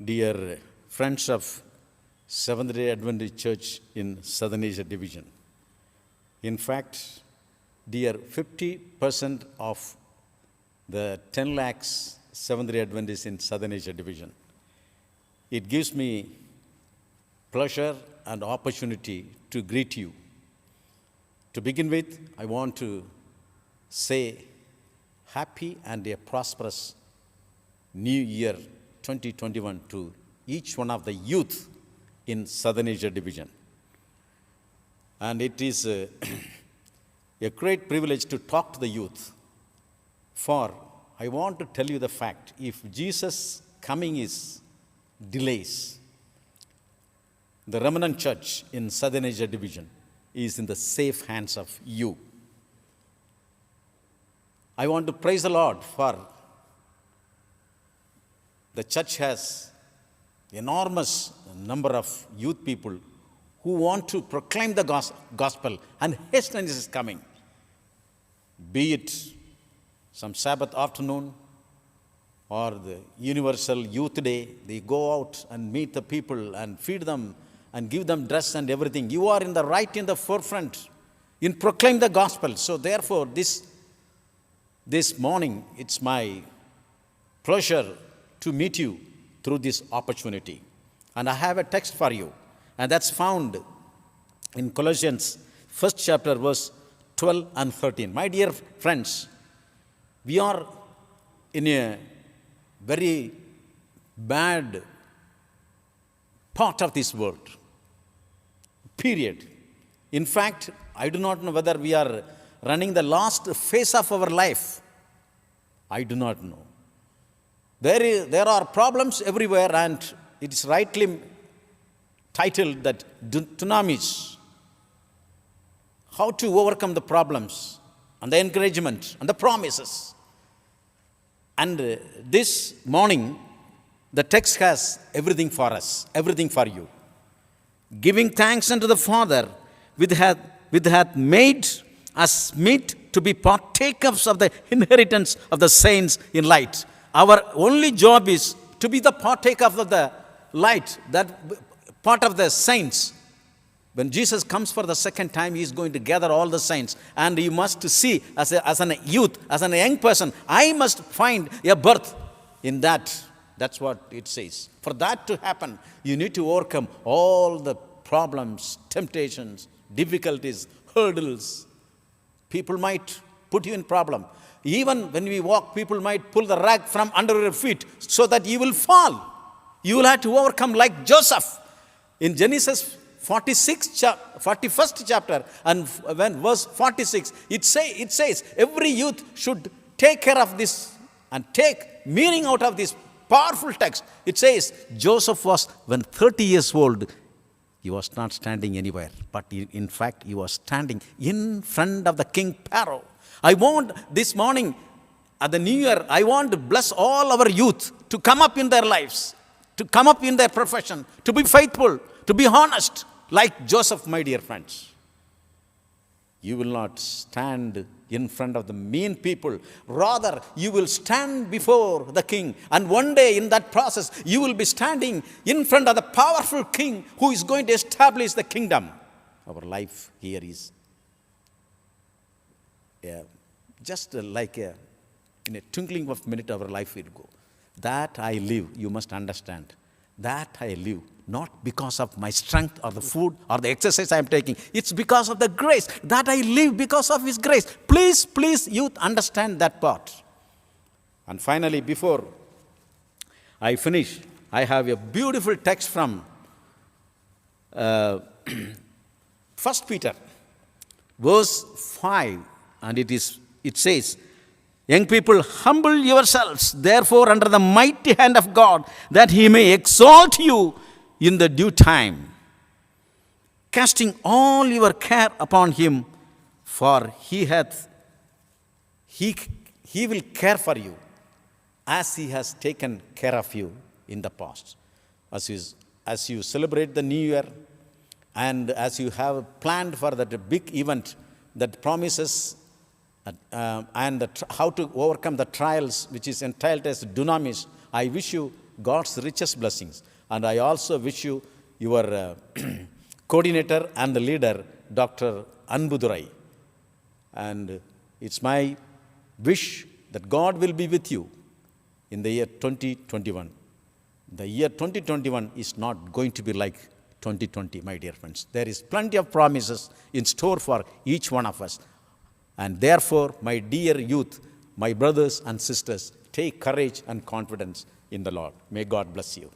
Dear friends of Seventh-day Adventist Church in Southern Asia Division, in fact, dear 50% of the 10 lakhs Seventh-day Adventists in Southern Asia Division, it gives me pleasure and opportunity to greet you. To begin with, I want to say happy and a prosperous New Year 2021 to each one of the youth in Southern Asia Division. And it is a great privilege to talk to the youth, for I want to tell you the fact, if Jesus' coming is delays, the remnant church in Southern Asia Division is in the safe hands of you. I want to praise the Lord for the church has enormous number of youth people who want to proclaim the gospel and hasten his coming. Be it some Sabbath afternoon or the Universal Youth Day, they go out and meet the people and feed them and give them dress and everything. You are in the forefront in proclaim the gospel. So therefore, this morning, it's my pleasure to meet you through this opportunity. And I have a text for you, and that's found in Colossians 1st chapter, verse 12 and 13. My dear friends, we are in a very bad part of this world, period. In fact, I do not know whether we are running the last phase of our life. I do not know. There are problems everywhere, and it is rightly titled that Dunamis, how to overcome the problems and the encouragement and the promises. And this morning, the text has everything for us, everything for you. giving thanks unto the Father, which hath made us meet to be partakers of the inheritance of the saints in light. Our only job is to be the partaker of the light, that part of the saints. When Jesus comes for the second time, he is going to gather all the saints. And you must see, as a youth, as a young person, I must find a birth in that. That's what it says. For that to happen, you need to overcome all the problems, temptations, difficulties, hurdles. People might put you in problem. Even when we walk, people might pull the rag from under your feet so that you will fall. You will have to overcome like Joseph. In Genesis 41st chapter and when verse 46, it says every youth should take care of this and take meaning out of this powerful text. It says Joseph was, when 30 years old, he was not standing anywhere, but in fact he was standing in front of the King Pharaoh. I want this morning at the New Year, I want to bless all our youth to come up in their lives, to come up in their profession, to be faithful, to be honest, like Joseph, my dear friends. You will not stand in front of the mean people. Rather, you will stand before the king. And one day in that process, you will be standing in front of the powerful king who is going to establish the kingdom. Our life here is just like in a twinkling of a minute, our life will go. That I live, you must understand. That I live, not because of my strength or the food or the exercise I am taking. It's because of the grace. That I live because of His grace. Please, youth, understand that part. And finally, before I finish, I have a beautiful text from 1 Peter, verse 5. And it says, young people, humble yourselves, therefore, under the mighty hand of God, that He may exalt you in the due time, casting all your care upon Him, for He will care for you, as He has taken care of you in the past. As you celebrate the New Year, and as you have planned for that big event that promises how to overcome the trials, which is entitled as Dunamis, I wish you God's richest blessings. And I also wish you your coordinator and the leader, Dr. Anbudurai. And it's my wish that God will be with you in the year 2021. The year 2021 is not going to be like 2020, my dear friends. There is plenty of promises in store for each one of us. And therefore, my dear youth, my brothers and sisters, take courage and confidence in the Lord. May God bless you.